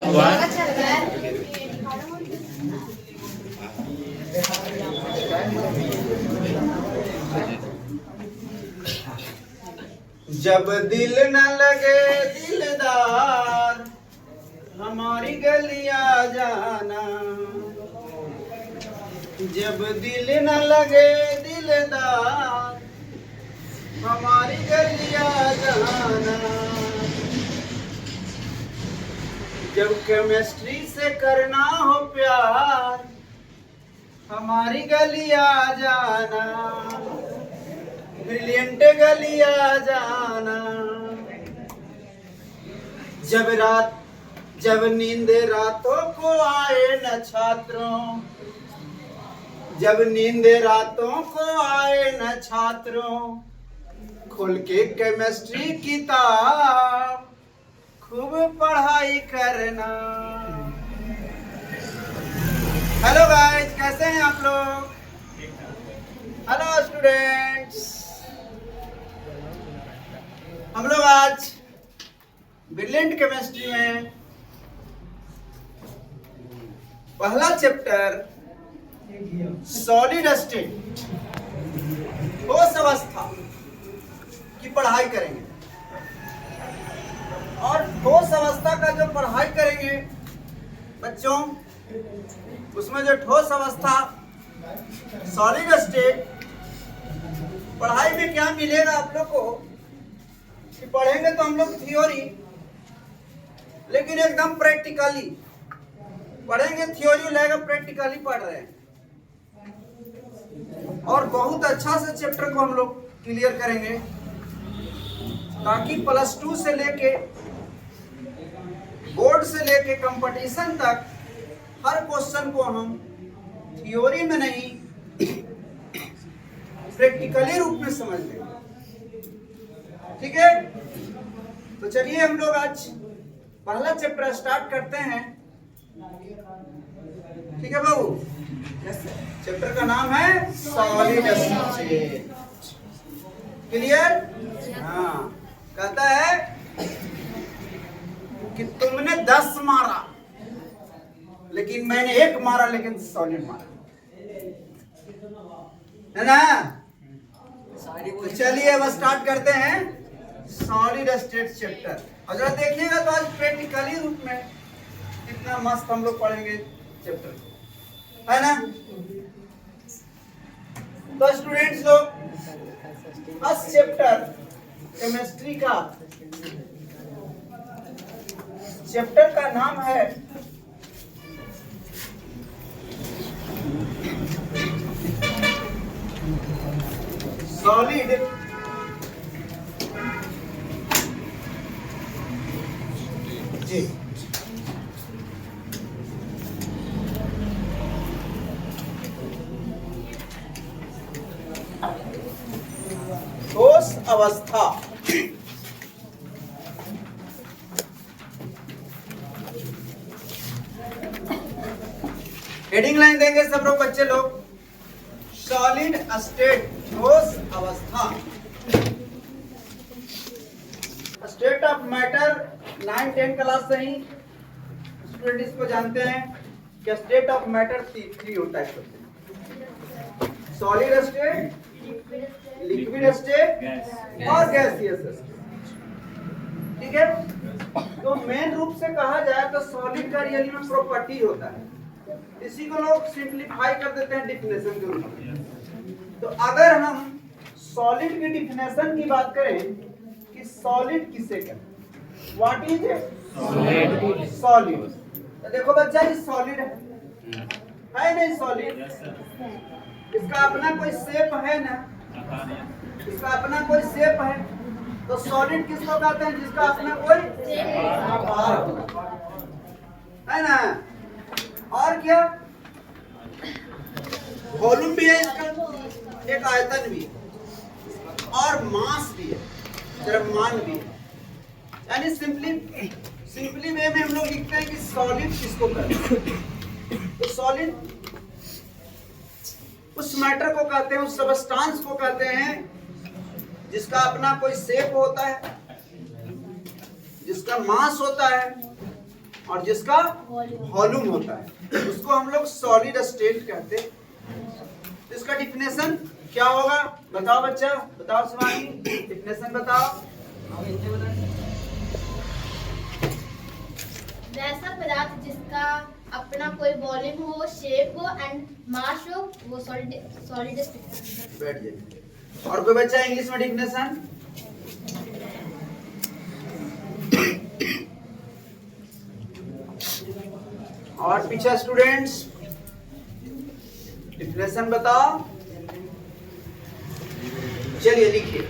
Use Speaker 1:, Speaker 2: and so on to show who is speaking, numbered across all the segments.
Speaker 1: जब दिल न लगे दिलदार हमारी गलियां जाना, जब दिल न लगे दिलदार हमारी गलियां जाना, जब केमिस्ट्री से करना हो प्यार हमारी गलियां जाना, ब्रिलियंट गलियां जाना, जब नींद रातों को आए न छात्रों, जब नींद रातों को आए न छात्रों, खोल के केमिस्ट्री किताब खूब पढ़ाई करना। हेलो गाइस, कैसे हैं आप लोग? हेलो स्टूडेंट्स, हम लोग आज ब्रिलियंट केमिस्ट्री में पहला चैप्टर सॉलिड स्टेट ठोस अवस्था की पढ़ाई करेंगे। और ठोस अवस्था का जो पढ़ाई करेंगे बच्चों, उसमें जो ठोस अवस्था सॉलिड स्टेट पढ़ाई में क्या मिलेगा आप लोग को कि पढ़ेंगे तो हम लोग थ्योरी, लेकिन एकदम प्रैक्टिकली पढ़ेंगे। थ्योरी लगेगा प्रैक्टिकली पढ़ रहे हैं, और बहुत अच्छा से चैप्टर को हम लोग क्लियर करेंगे ताकि +2 से लेके बोर्ड से लेके कंपटीशन तक हर क्वेश्चन को हम थ्योरी में नहीं प्रैक्टिकली रूप में समझ लें। ठीक है, तो चलिए हम लोग आज पहला चैप्टर स्टार्ट करते हैं। ठीक है बाबू, चैप्टर का नाम है सॉलिड स्टेट। क्लियर? हाँ, कहता है कि तुमने 10 मारा लेकिन मैंने 1 मारा, लेकिन सॉलिड मारा, है ना? तो चलिए अब स्टार्ट करते हैं सॉलिड स्टेट चैप्टर। और जरा देखिएगा तो आज प्रैक्टिकली रूप में कितना मस्त हम लोग पढ़ेंगे चैप्टर, है ना? तो स्टूडेंट्स लोग, फर्स्ट चैप्टर केमिस्ट्री का चैप्टर का नाम है सॉलिड जी। ठोस अवस्था। हेडिंग लाइन देंगे सब लोग बच्चे लोग, सॉलिड स्टेट ठोस अवस्था। स्टेट ऑफ मैटर 9-10 क्लास से ही स्टूडेंट इसको जानते हैं कि स्टेट ऑफ मैटर 3 होता है। सॉलिड स्टेट, लिक्विड स्टेट और गैसियस स्टेट। ठीक है, तो मेन रूप से कहा जाए तो सॉलिड का रियली में प्रॉपर्टी होता है, इसी को लोग सिंपलीफाई कर देते हैं डिफिनेशन के रूप में। तो अगर हम सॉलिड की डिफिनेशन की बात करें कि सॉलिड किसे कहते हैं, व्हाट इज सॉलिड, तो देखो बच्चा ये सॉलिड है नहीं? सॉलिड इसका अपना कोई शेप है ना, इसका अपना कोई शेप है, तो सॉलिड किसको कहते हैं? जिसका अपना कोई आकार है ना। और क्या, वॉल्यूम भी है इसका, एक आयतन भी है, और मास भी है, द्रव्यमान भी है। यानी सिंपली वे में हम लोग लिखते हैं कि सॉलिड किसको कहते हैं? तो सॉलिड उस मैटर को कहते हैं, उस सबस्टांस को कहते हैं जिसका अपना कोई शेप होता है, जिसका मास होता है और जिसका वॉल्यूम होता है उसको हम लोग सॉलिड स्टेट कहते हैं। इसका डिफिनेशन क्या होगा बताओ बच्चा, बताओ शिवानी, डिफिनेशन बताओ।
Speaker 2: वैसा पदार्थ जिसका अपना कोई वॉल्यूम हो, शेप हो एंड मास हो, वो सॉलिड स्टेट।
Speaker 1: बैठ जाइए। और कोई बच्चा इंग्लिश में डिफिनेशन? और पीछे स्टूडेंट्स डिफिनेशन बताओ। चलिए लिखिए,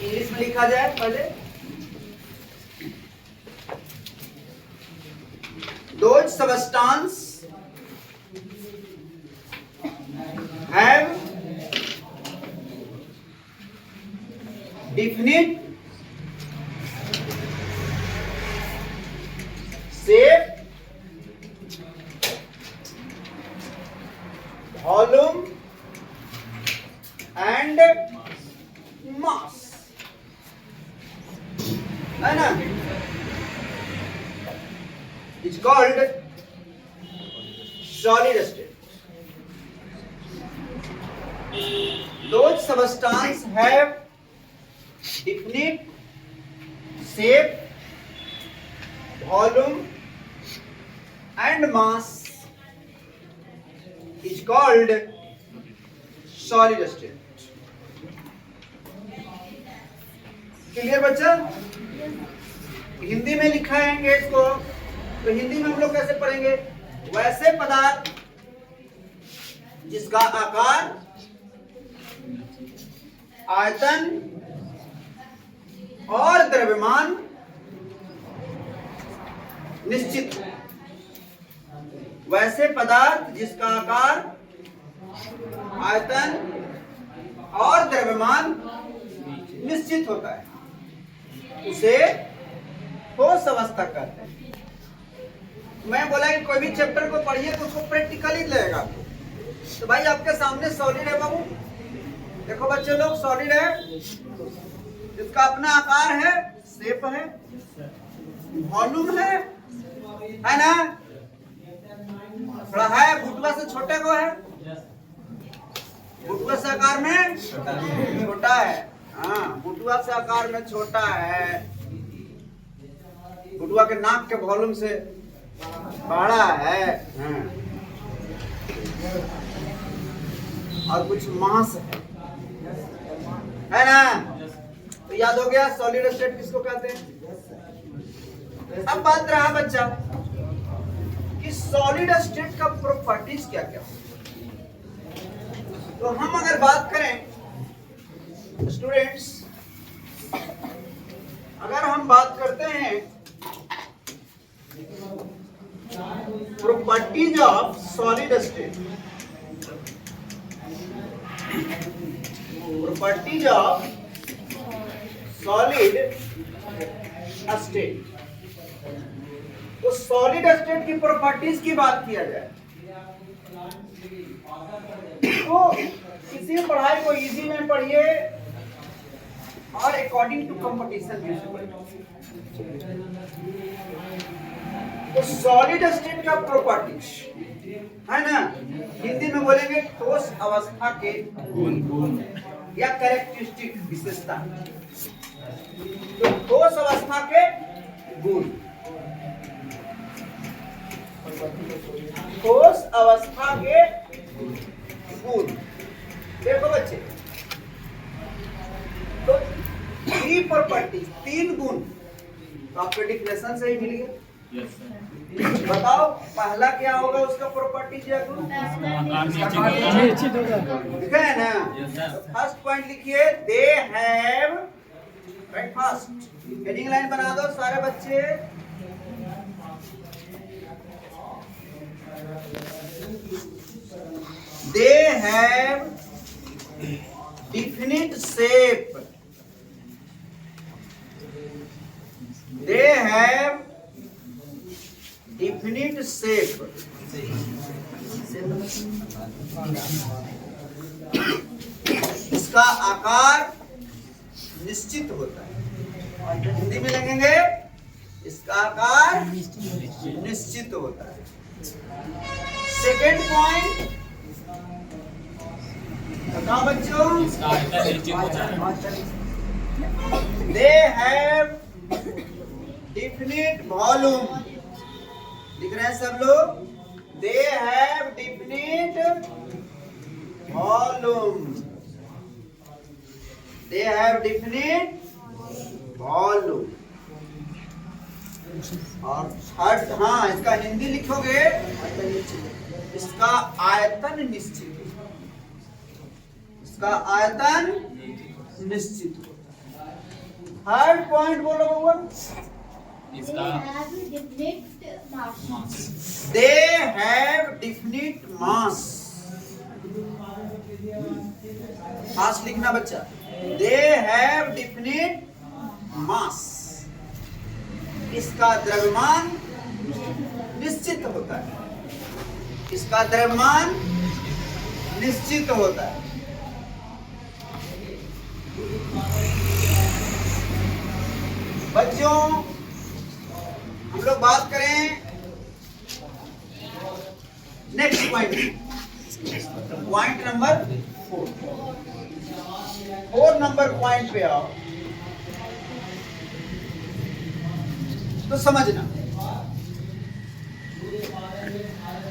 Speaker 1: इंग्लिश में लिखा जाए पहले। Those substances have definite shape, volume and mass, है ना? It's called solid state. Those substances have definite shape, volume and mass is called solid state. Clear बच्चा? हिंदी में लिखाएंगे इसको तो हिंदी में हम लोग कैसे पढ़ेंगे? वैसे पदार्थ जिसका आकार, आयतन और द्रव्यमान निश्चित। वैसे पदार्थ जिसका आकार, आयतन और द्रव्यमान निश्चित होता है उसे ठोस अवस्था कहते हैं। मैं बोला कि कोई भी चैप्टर को पढ़िए तो उसको प्रैक्टिकल ही लगेगा। तो भाई आपके सामने सॉलिड है बाबू, देखो बच्चे लोग, सॉलिड है, इसका अपना आकार है, शेप है, वॉल्यूम है ना? थोड़ा है, भुटवा से छोटे को है, भुटवा से आकार में छोटा है। हाँ, भुटवा से आकार में छोटा है, भुटवा के नाक के वॉल्यूम से बड़ा है। और कुछ मास है ना? तो याद हो गया सॉलिड स्टेट किसको कहते हैं। अब बात रहा बच्चा कि सॉलिड स्टेट का प्रॉपर्टीज क्या क्या। तो हम अगर बात करें स्टूडेंट्स, अगर हम बात करते हैं properties of solid state, properties of solid state, तो सॉलिड स्टेट की प्रॉपर्टीज की बात किया जाए तो किसी पढ़ाई को इजी में पढ़िए और अकॉर्डिंग टू कंपटीशन भी पढ़िए। तो सॉलिड स्टेट का प्रॉपर्टीज है ना, हिंदी में बोलेंगे ठोस अवस्था के गुण या कैरेक्टरिस्टिक विशेषता। तो ठोस अवस्था के गुण, ठोस अवस्था के गुण। देखो बच्चे, तो थ्री प्रॉपर्टीज, तीन गुण, तो आपके डिफिनेशन से ही मिल गया। बताओ पहला क्या होगा उसका प्रॉपर्टीज या गुण? लिखा है ना? फर्स्ट पॉइंट लिखिए, they have, right, first heading line बना दो सारे बच्चे। They have definite shape, they have definite shape, इसका आकार निश्चित होता है। हिंदी में लिखेंगे इसका आकार निश्चित होता है। सेकेंड पॉइंट बताओ बच्चों, दे हैव डिफिनिट वॉल्यूम। लिख रहे हैं सब लोग, they have definite volume, they have definite volume. और थर्ड, हाँ इसका हिंदी लिखोगे, इसका आयतन निश्चित, इसका आयतन निश्चित होता है। थर्ड पॉइंट बोलो बउआ, दे हैव डिफिनिट मास। मास लिखना बच्चा, दे हैव डिफिनिट मास। इसका द्रव्यमान निश्चित होता है, इसका द्रव्यमान निश्चित होता है। बच्चों हम लोग बात करें next point, point number 4 number point पे आओ तो समझना।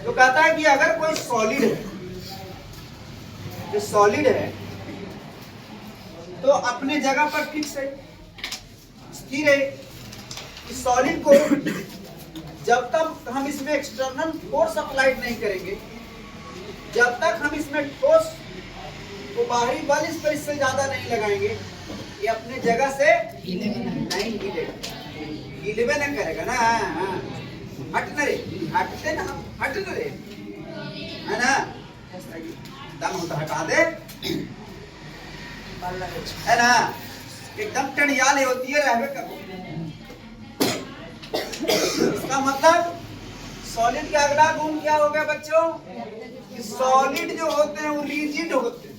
Speaker 1: तो कहता है कि अगर कोई सॉलिड है, जो सॉलिड है तो अपने जगह पर फिक्स है, स्थिर है। इस सॉलिड को जब तक हम इसमें एक्सटर्नल फोर्स अप्लाइड नहीं करेंगे, जब तक हम इसमें ठोस तो बाहरी बल इस पर इससे ज्यादा नहीं लगाएंगे, ये अपने जगह से नहीं हिलेगा, हिलवे न करेगा ना। हट न रे, हटते ना, हट न रे, है ना। दम होता हटा दे, है ना, एकदम टणियाले होती है रहवे कब। इसका मतलब सॉलिड का अगला गुण क्या हो गया बच्चों, कि सॉलिड जो होते हैं वो रिजिड होते हैं।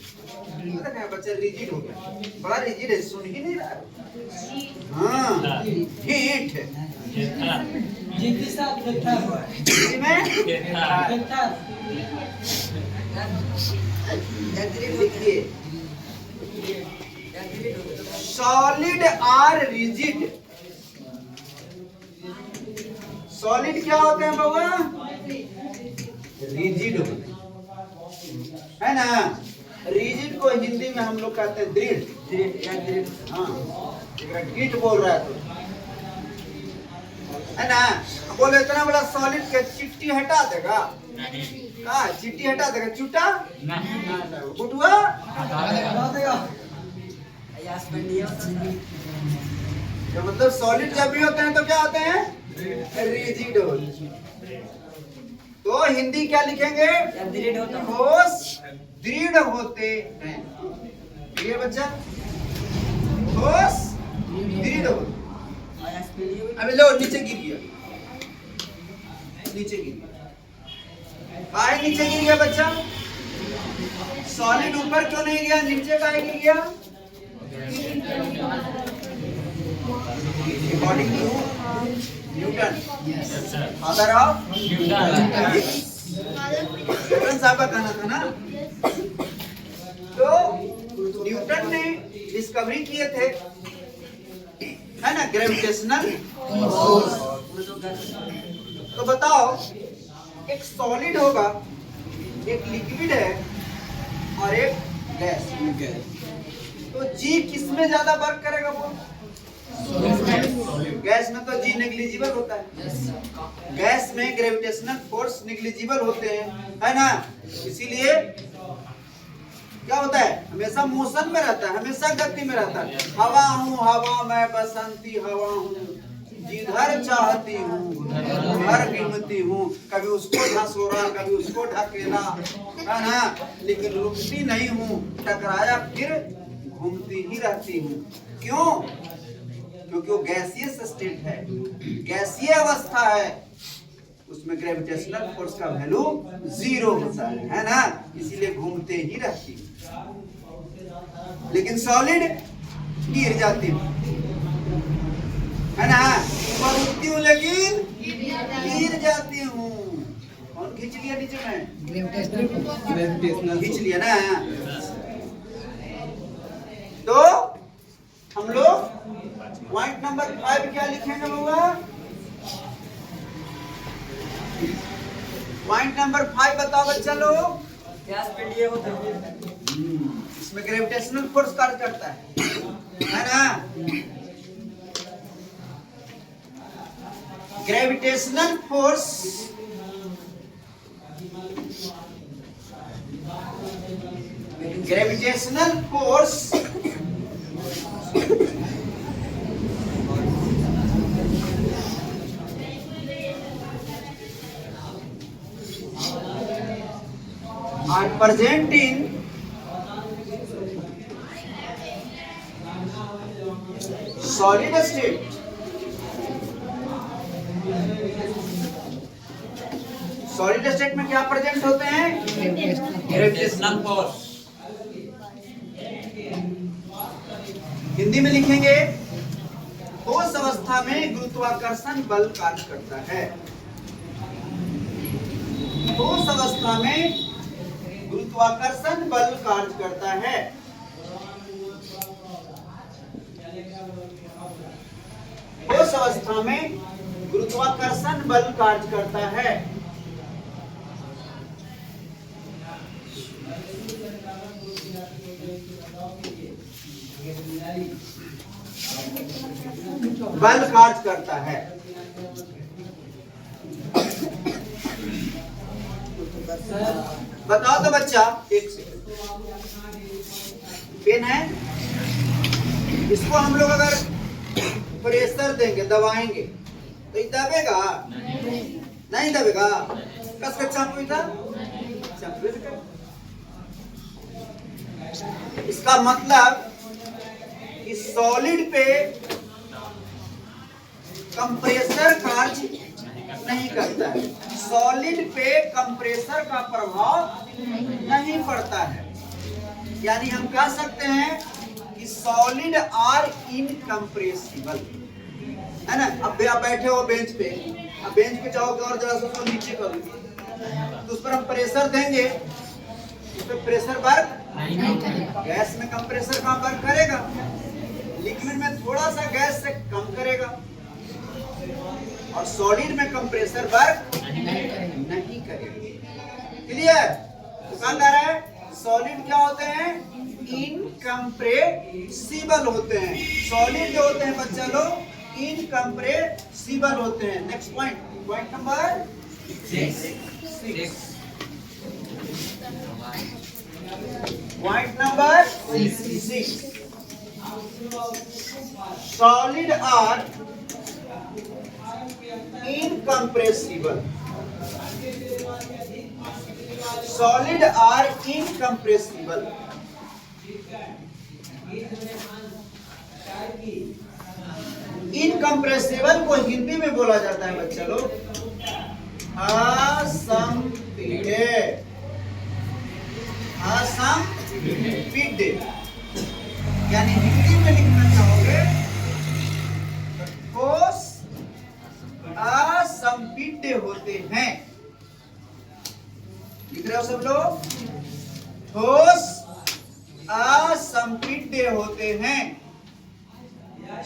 Speaker 1: पता नहीं बच्चा रिजिड हो गया, बड़ा रिजिड है, सुन ही नहीं रहा। हाँ हीट लिखिए, सॉलिड आर रिजिड। सॉलिड क्या होते हैं बाबा, रिजिड होते हैं, है ना। रिजिड को हिंदी में हम लोग कहते हैं दृढ़, दृढ़, हाँ गिट बोल रहा है तो, है ना। बोले इतना बड़ा सॉलिड के चिट्टी हटा देगा, हाँ चिट्टी हटा देगा, चूटा बुटुआ तो मतलब सॉलिड जब भी होते हैं तो क्या होते हैं, रिजिड होते हैं। तो हिंदी क्या लिखेंगे, ठोस दृढ़ होते हैं। ये बच्चा ठोस दृढ़ होते। अबे लो नीचे गिर गया, नीचे गिर गया, काहे नीचे गिर गया बच्चा, सॉलिड ऊपर क्यों नहीं गया, नीचे काहे गिर गया। According to Newton, father of Newton साहब का कहना था ना। तो न्यूटन ने डिस्कवरी किए थे, है ना, ग्रेविटेशनल फोर्स। तो बताओ, एक सॉलिड होगा, एक लिक्विड है और एक गैस। तो जी किसमें ज्यादा वर्क करेगा वो, गैस में तो जी नेग्लिजिबल होता है, गैस में ग्रेविटेशनल फोर्स नेग्लिजिबल होते हैं, है ना। इसीलिए क्या होता है, हमेशा मोशन में रहता है, हमेशा गति में रहता है। हवा हूँ हवा मैं बसंती हवा हूँ, जिधर चाहती हूँ उधर घूमती हूँ, कभी उसको ढसोरा कभी उसको ढकेला, है ना, लेकिन रुकती नहीं हूँ, टकराया फिर घूमती ही रहती हूँ। क्यों, क्योंकि वो गैसीय स्टेट है, गैसीय अवस्था है, उसमें ग्रेविटेशनल फोर्स का वैल्यू 0 होता है ना, इसीलिए घूमते ही रहती है। लेकिन सॉलिड गिर जाती है, है ना? ऊपर उठती हूँ लेकिन गिर जाती हूँ। कौन खींच लिया नीचे में? ग्रेविटेशनल खींच लिया ना। तो हम लोग पॉइंट नंबर 5 क्या लिखेंगे बाबा? पॉइंट नंबर 5 बताओ बच्चा लोग। इसमें ग्रेविटेशनल फोर्स कार्य करता है ना? Gravitational force are present in solid state. Solid state में क्या प्रेजेंट होते हैं? Gravitational force. हिंदी में लिखेंगे, ठोस अवस्था में गुरुत्वाकर्षण बल कार्य करता है। ठोस अवस्था में गुरुत्वाकर्षण बल कार्य करता है। ठोस अवस्था में गुरुत्वाकर्षण बल कार्य करता है। बल कार्य करता है। बताओ तो बच्चा, एक सेकंड, पेन है? इसको हम लोग अगर प्रेशर देंगे, दबाएंगे तो ये दबेगा? नहीं दबेगा। कस के चाकू इधर, इसका मतलब कि सॉलिड पे कंप्रेसर कार्य नहीं करता है। सॉलिड पे कंप्रेसर का प्रभाव नहीं पड़ता है। यानी हम कह सकते हैं कि सॉलिड आर इनकम्प्रेसिबल, है ना? अब आप बैठे हो बेंच पे, अब बेंच पे जाओगे और जरा सा उसको नीचे करोगे तो उस पर हम प्रेशर देंगे, उस पर प्रेशर वर्क नहीं करेगा। गैस में कंप्रेसर का वर्क करेगा, लिक्विड में थोड़ा सा गैस से कम करेगा, और सॉलिड में कंप्रेसर वर्क नहीं करेगा। क्लियर? तो कहा जा रहा है सॉलिड क्या होते हैं? इनकम्प्रेसिबल होते हैं। सॉलिड जो होते हैं बच्चा लोग इनकम्प्रेसिबल होते हैं। Next point, point number 6। Point number 6, solid are incompressible. Solid are incompressible. Incompressible को हिंदी में बोला जाता है बच्चा लोग असंपीड्य। असंपीड्य यानी हिंदी में लिखना चाहोगे ठोस असंपीड्य होते हैं। लिख रहे हो सब लोग? ठोस असंपीड्य होते हैं।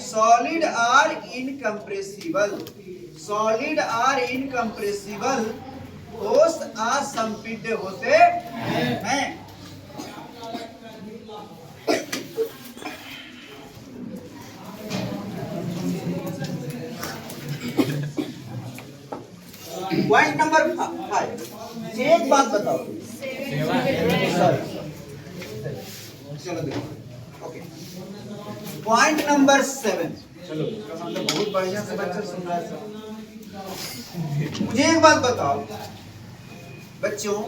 Speaker 1: Solid are incompressible. Solid are incompressible, ठोस असंपीड्य होते हैं। पॉइंट नंबर 5, एक बात बताओ। चलो देखो, ओके। पॉइंट नंबर 7, चलो मतलब बहुत बढ़िया से बच्चा सुन रहा है सब। मुझे एक बात बताओ बच्चों,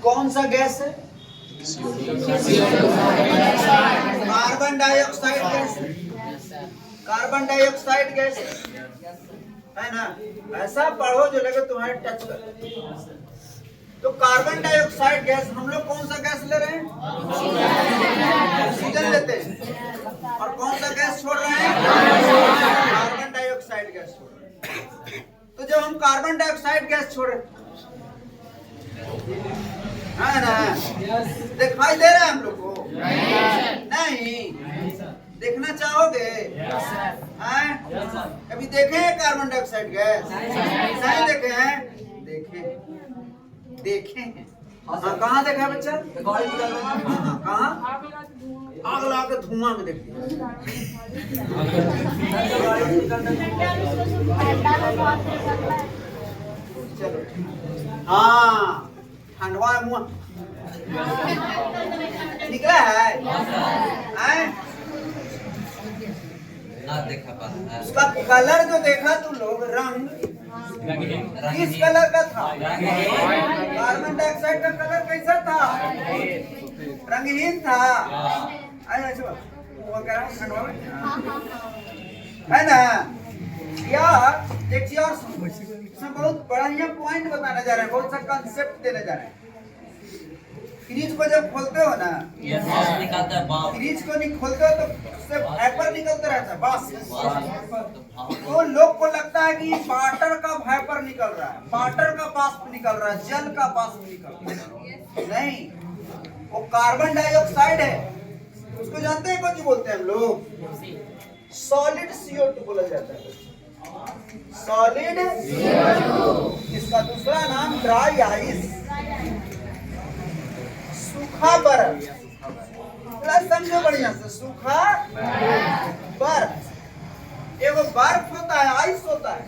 Speaker 1: कौन सा गैस है? Carbon dioxide gas. Carbon dioxide gas है ना? ऐसा पढ़ो जो लगे तुम्हारे टच कर। तो कार्बन डाइऑक्साइड गैस, हम लोग कौन सा गैस ले रहे हैं? ऑक्सीजन लेते हैं। और कौन सा गैस छोड़ रहे हैं? कार्बन डाइऑक्साइड गैस छोड़ रहे हैं। तो जब हम कार्बन डाइऑक्साइड गैस छोड़े, है ना, दिखाई दे रहा है हम लोग को? नहीं। देखना चाहोगे? कभी देखे हैं कार्बन डाइऑक्साइड गैस? नहीं देखे हैं? देखे हैं। हाँ, कहाँ देखा है बच्चा? कहाँ? आग लगा के धुआं में देखते हैं। चलो, हाँ, ठंडवा मुँह निकला है?
Speaker 3: देखा पाता है।
Speaker 1: उसका कलर जो देखा तुम लोग, रंग किस कलर का था? कार्बन डाइऑक्साइड का कलर कैसा था? रंगहीन था। है ना? या एक चीज और, इसमें बहुत बढ़िया पॉइंट बताने जा रहे हैं, बहुत सा कंसेप्ट देने जा रहे हैं। फ्रिज को जब खोलते हो ना,
Speaker 3: निकलता है बाप।
Speaker 1: फ्रिज को नहीं खोलते हो तो उससे वाइपर निकलता रहता है, बस। तो लोग को लगता है कि वाटर का वाइपर निकल रहा है, वाटर का वाष्प निकल रहा है, जल का वाष्प निकल रहा है। नहीं, वो कार्बन डाइऑक्साइड है। उसको जानते हैं कौन बोलते हैं हम लोग? सॉलिड CO2 बोला जाता है। Solid CO2। इसका दूसरा नाम ड्राई आइस, सूखा बर्फ। समझो बढ़िया से, सूखा बर्फ। एगो बर्फ होता है, आइस होता है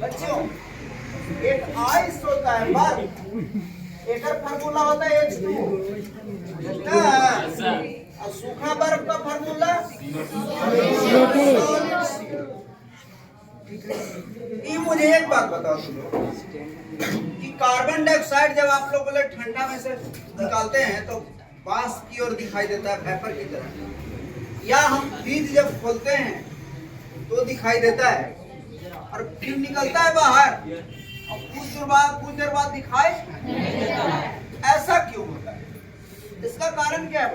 Speaker 1: बच्चों, एक आइस होता है, बर्फ। एक फार्मूला होता है H2, और सूखा बर्फ का फार्मूला ये। मुझे एक बात बताओ तुम लोग कि कार्बन डाइऑक्साइड जब आप लोग बोले ठंडा में से निकालते हैं तो बांस की ओर दिखाई देता है, वेपर की तरह, या हम फ्रिज जब खोलते हैं तो दिखाई देता है और फिर निकलता है बाहर और कुछ देर बाद दिखाई ऐसा क्यों होता है? इसका कारण क्या है?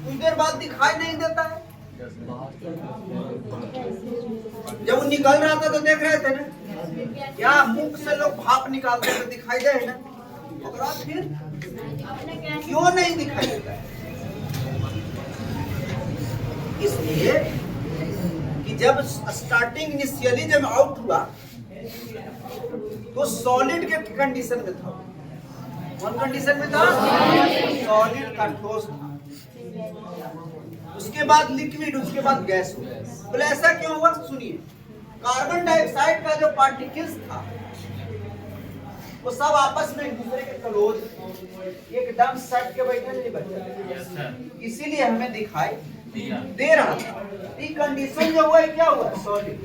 Speaker 1: कुछ देर बाद दिखाई नहीं देता है। जब वो निकल रहा था तो देख रहे थे ना, क्या मुख से लोग भाप निकालते तो दिखाई दे ना, और फिर क्यों नहीं दिखाई देता है? इसलिए कि जब स्टार्टिंग इनिशियली जब आउट हुआ तो सॉलिड के कंडीशन में था। कौन कंडीशन में था? सॉलिड का, ठोस था। उसके बाद लिक्विड, उसके बाद गैस हुआ। बोले ऐसा क्यों हुआ? सुनिए, कार्बन डाइऑक्साइड का जो पार्टिकल्स था वो सब आपस में एक दूसरे के क्लोज एकदम सट के बैठे नहीं बचे, इसीलिए हमें दिखाई दे रहा था। ये कंडीशन जो हुआ है क्या हुआ? सॉलिड।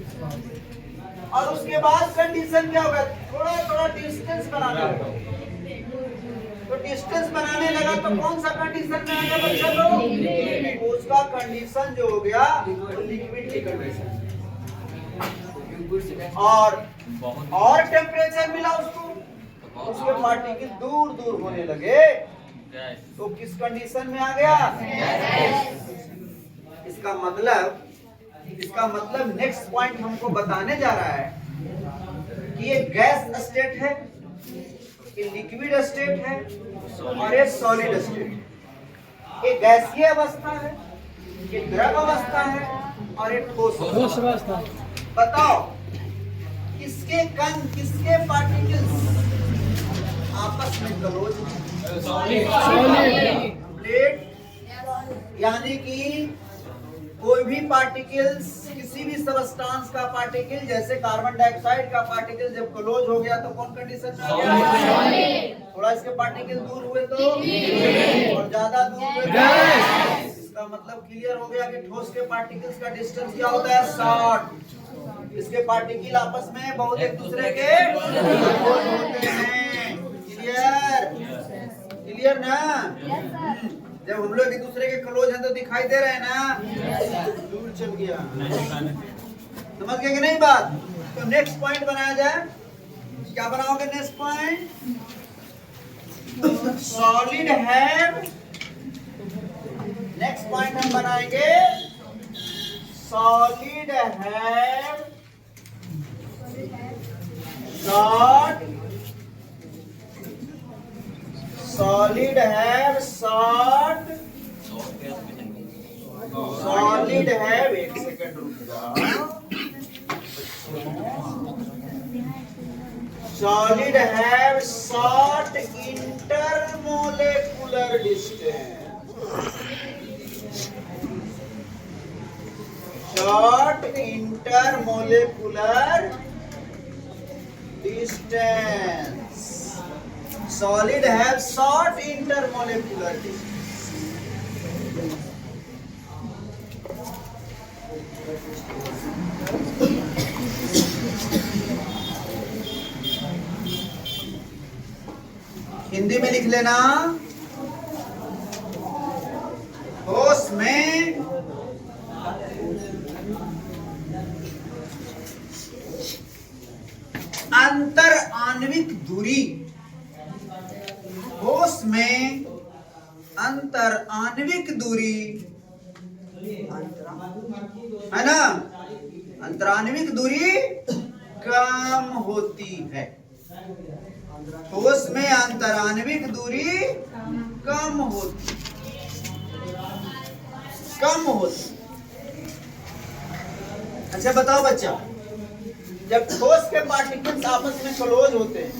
Speaker 1: और उसके बाद कंडीशन क्या होगा? थोड़ा थोड़ा डिस्टेंस बनाने लगा। तो डिस्टेंस बनाने लगा तो कौन सा कंडीशन में आ गया बच्चा लोग? उसका कंडीशन जो हो गया वो लिक्विड की कंडीशन। और टेम्परेचर मिला उसको, उसके पार्टिकल दूर दूर होने लगे तो किस कंडीशन में आ गया? इसका मतलब नेक्स्ट पॉइंट हमको बताने जा रहा है कि ये गैस स्टेट है, ये लिक्विड स्टेट है और ये सॉलिड स्टेट है। ये गैसीय अवस्था है, ये द्रव अवस्था है और ये ठोस अवस्था। बताओ किसके कण, किसके पार्टिकल्स आपस में क्लोज? प्लेट, यानी कि कोई भी पार्टिकल्स, किसी भी सबस्टांस का पार्टिकल, जैसे कार्बन डाइऑक्साइड का पार्टिकल जब क्लोज हो गया तो कौन कंडीशन में आ गया? थोड़ा इसके पार्टिकल दूर हुए तो, और ज्यादा दूर हुए तो। इसका मतलब क्लियर हो गया कि ठोस के पार्टिकल्स का डिस्टेंस क्या होता है? शॉर्ट। इसके पार्टिकल आपस में बहुत एक दूसरे के क्लोज होते हैं। क्लियर ना? जब हम लोग एक दूसरे के क्लोज हैं तो दिखाई दे रहे हैं ना? दूर चल गया। समझ गए कि नहीं बात? तो नेक्स्ट पॉइंट बनाया जाए, क्या बनाओगे next point? Solid have, next point हम बनाएंगे solid have short, solid have short, solid have, एक सेकंड रुक जाओ, solid have short intermolecular distance, short intermolecular distance, solid have short intermolecular distance. Hindi में लिख लेना, ठोस में अंतर आणविक दूरी, ठोस में अंतर आणविक दूरी है ना, अंतराण्विक दूरी कम होती है, ठोस में अंतराण्विक दूरी कम होती, कम होती। अच्छा बताओ बच्चा, जब ठोस के पार्टिकल्स आपस में क्लोज होते हैं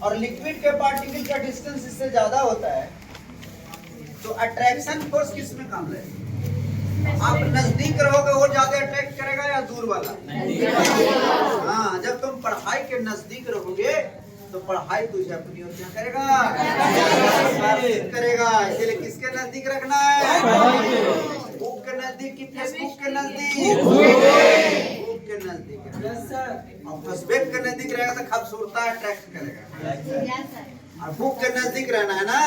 Speaker 1: और लिक्विड के पार्टिकल का डिस्टेंस इससे ज्यादा होता है तो अट्रैक्शन फोर्स किस में काम लगेगा? आप नजदीक रहोगे वो ज्यादा अट्रैक्ट करेगा या दूर वाला? हाँ, जब तुम पढ़ाई के नजदीक रहोगे तो पढ़ाई तुझे अपनी ओर क्या करेगा? करेगा। इसलिए किसके नजदीक रखना है? बुक के नजदीक कि फेसबुक के नजदीक? बुक के नजदीक। और फेसबुक के नजदीक रहेगा तो खूबसूरता अट्रैक्ट करेगा, और बुक के नजदीक रहना है ना।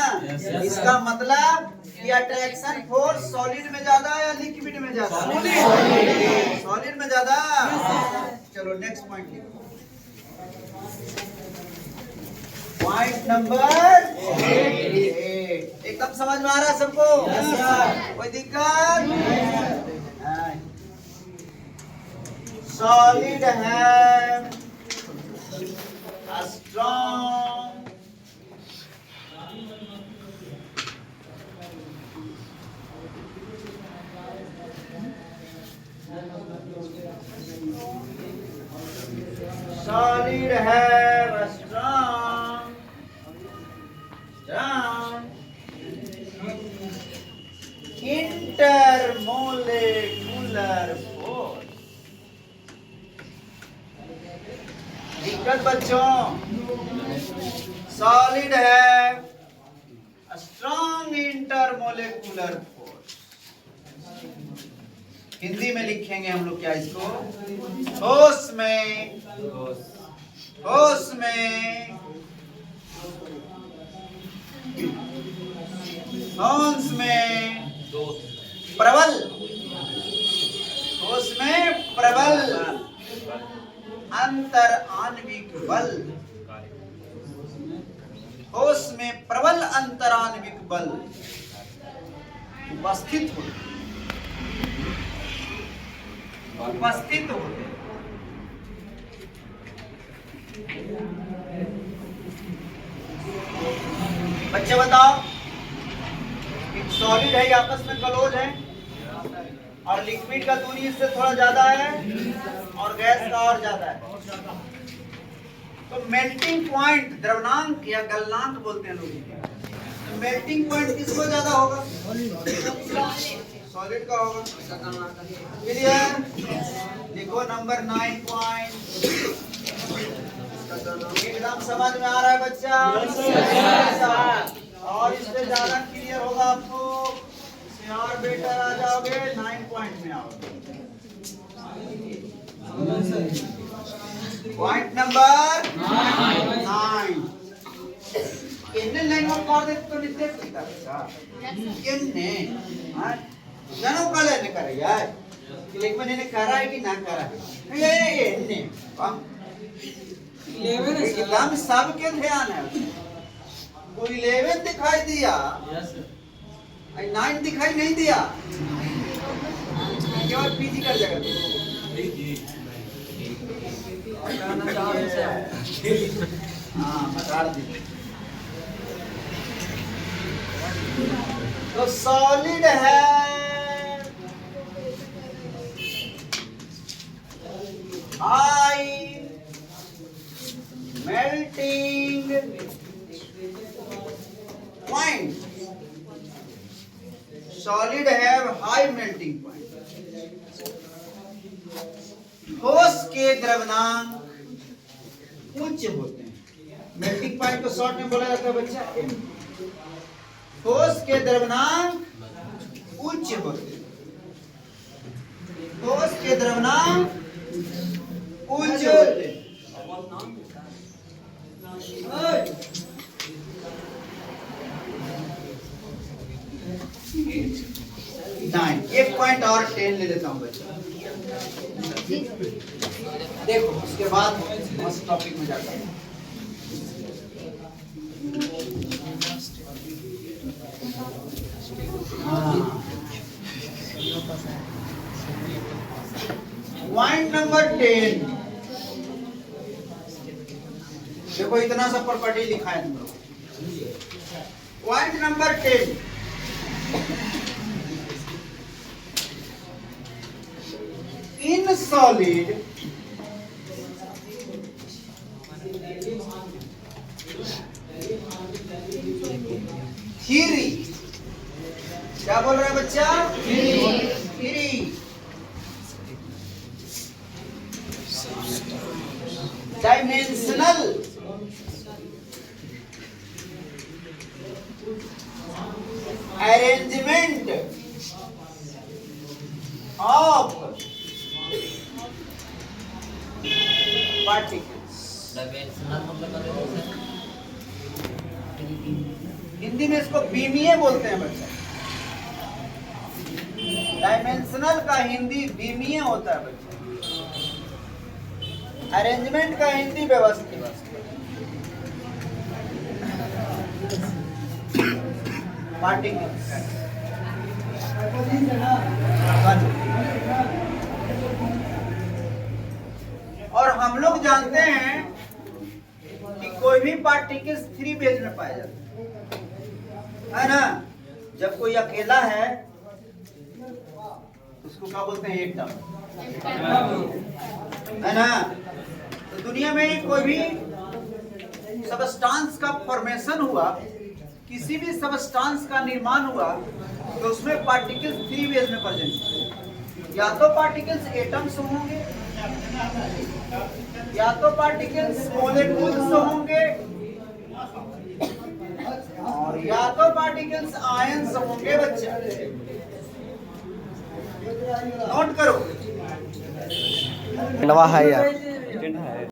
Speaker 1: इसका मतलब कि अट्रैक्शन फोर्स सॉलिड में ज्यादा या लिक्विड में ज्यादा? सॉलिड में ज्यादा। चलो नेक्स्ट पॉइंट लिखो, पॉइंट नंबर 8। एकदम समझ में आ रहा है सबको? कोई दिक्कत? सॉलिड है strong solid have a strong intermolecular force। दिक्कत बच्चों, solid है strong intermolecular force। हिंदी में लिखेंगे हम लोग क्या इसको? ठोस में ठोस में प्रबल, ठोस में प्रबल अंतर आणविक बल, ठोस में प्रबल अंतर आणविक बल उपस्थित होते बच्चे बताओ, एक सॉलिड है, आपस में क्लोज है और लिक्विड का दूरी इससे थोड़ा ज्यादा है और गैस का और ज्यादा है, तो मेल्टिंग पॉइंट द्रवनांक या गलनांक बोलते हैं लोग, तो मेल्टिंग पॉइंट किसको ज्यादा होगा? सॉलिड का होगा। क्लियर? लिखो नंबर 9 पॉइंट। एकदम समझ में आ रहा है बच्चा? और इससे ज्यादा क्लियर होगा आपको, इससे और बेटर आ जाओगे, 9 पॉइंट में आओगे। पॉइंट नंबर 9 ಎನ್ನೆ ಲೈನ್ ವರ್ಕ್ ಮಾಡ್ಬೇಕು ನಿತ್ತೆ ಬಚ್ಚಾ ಎನ್ನೆ जानो कल ने करे यार लेकिन मैंने करा है कि ना करा है ये एन्ने एकदम सबके ध्यान है। कोई 11 दिखाई दिया, 9 दिखाई नहीं दिया, केवल पीजी कर जाएगा। हाँ बता दीजिए। तो सॉलिड है, हाई मेल्टिंग पॉइंट, सॉलिड है हाई मेल्टिंग पॉइंट। ठोस के द्रव्यनांक उच्च होते हैं। मेल्टिंग पॉइंट को शॉर्ट में बोला जाता है बच्चा M। ठोस के द्रव्यनांक उच्च होते हैं। ठोस के द्रव्यनांक उच्च होते हैं। 9 एक पॉइंट और 10 ले लेता हूं बच्चा। देखो उसके बाद उस टॉपिक में जाता हूं। पॉइंट नंबर 10, देखो इतना सा प्रॉपर्टी लिखा है तुम लोग। Point number 10, in solid three, क्या बोल रहा है बच्चा? Three dimensional arrangement of particles.
Speaker 3: Dimensional मतलब क्या होता है?
Speaker 1: हिंदी में इसको बीमीय बोलते हैं बच्चा। डायमेंशनल का हिंदी बीमीय होता है बच्चा। अरेंजमेंट का हिंदी व्यवस्थित। पार्टिकल्स और हम लोग जानते हैं कि कोई भी पार्टिकल्स 3 फेज में पाए जाते है ना। जब कोई अकेला है उसको क्या बोलते हैं? एटम, है ना। तो दुनिया में कोई भी सबस्टांस का फॉर्मेशन हुआ, किसी भी सबस्टांस का निर्माण हुआ, तो उसमें पार्टिकल्स 3 फेज में प्रेजेंट है। या तो पार्टिकल्स एटम्स होंगे, या तो पार्टिकल्स मॉलिक्यूल्स होंगे, और या तो पार्टिकल्स आयंस होंगे बच्चा। नोट करो।
Speaker 4: है यार।